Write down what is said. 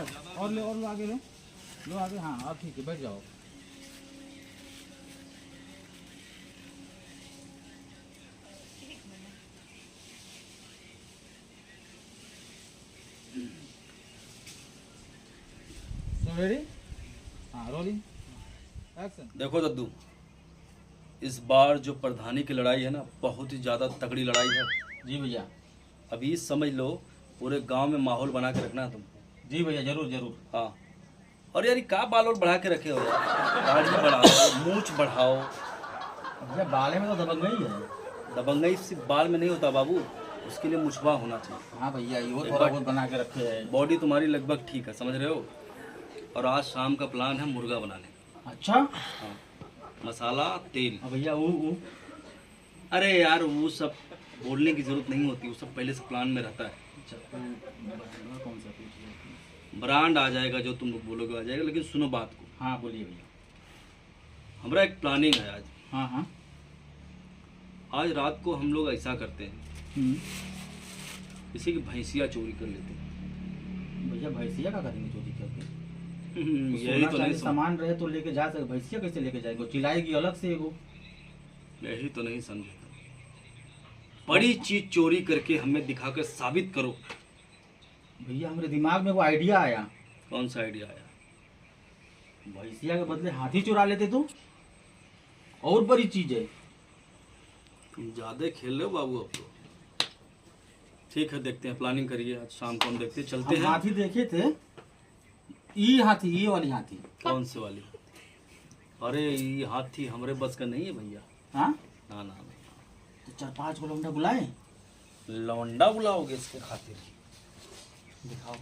बस और लो आगे लो आगे। हाँ अब ठीक है, बैठ जाओ। रेडी? हाँ रोलिंग एक्शन। देखो दद्दू, इस बार जो प्रधानी की लड़ाई है ना, बहुत ही ज़्यादा तगड़ी लड़ाई है। जी भैया। अभी समझ लो, पूरे गांव में माहौल बना के रखना है तुमको। जी भैया, जरूर जरूर। हाँ, और यार का बाल और बढ़ा के रखे हो यार, दाढ़ी बढ़ाओ, मूंछ बढ़ाओ। भैया बाले में तो दबंगई है। दबंगई सिर्फ बाल में नहीं होता बाबू, उसके लिए मुछवा होना चाहिए। हाँ भैया, ये थोड़ा बहुत बना के रखे है। बॉडी तुम्हारी लगभग ठीक है, समझ रहे हो। और आज शाम का प्लान है मुर्गा बनाने का। अच्छा। हाँ, मसाला तेल। भैया वो अरे यार वो सब बोलने की जरूरत नहीं होती, वो सब पहले से प्लान में रहता है। कौन सा पूछ? ब्रांड आ जाएगा, जो तुम लोग बोलोगे आ जाएगा, लेकिन सुनो बात को। हाँ बोलिए भैया। हमारा एक प्लानिंग है आज। हाँ हाँ। आज रात को हम लोग ऐसा करते हैं, किसी की भैंसिया चोरी कर लेते हैं। भैया भैंसिया का करेंगे चोरी करके? यही तो नहीं सामान रहे तो लेके जा सके, भैंसिया कैसे लेके जाएंगे? चिल्लाएगी अलग से वो। यही तो नहीं समझे। बड़ी चीज चोरी करके हमें दिखाकर साबित करो। भैया हमारे दिमाग में वो आइडिया आया। कौन सा आइडिया आया? भैंसिया के बदले हाथी चुरा लेते तो और बड़ी चीज है। तुम ज्यादा खेल रहे हो बाबू अब तो। ठीक है, देखते हैं, प्लानिंग करिए, आज शाम को हम देखते चलते हैं। हाथी देखे थे, ये हाथी, ये वाली हाथी। कौन से वाली? अरे ये हाथी हमारे बस का नहीं है भैया। हाँ ना ना, तो 4-5 को लौंडा बुलाए। लौंडा बुलाओगे इसके खातिर? दिखाओ।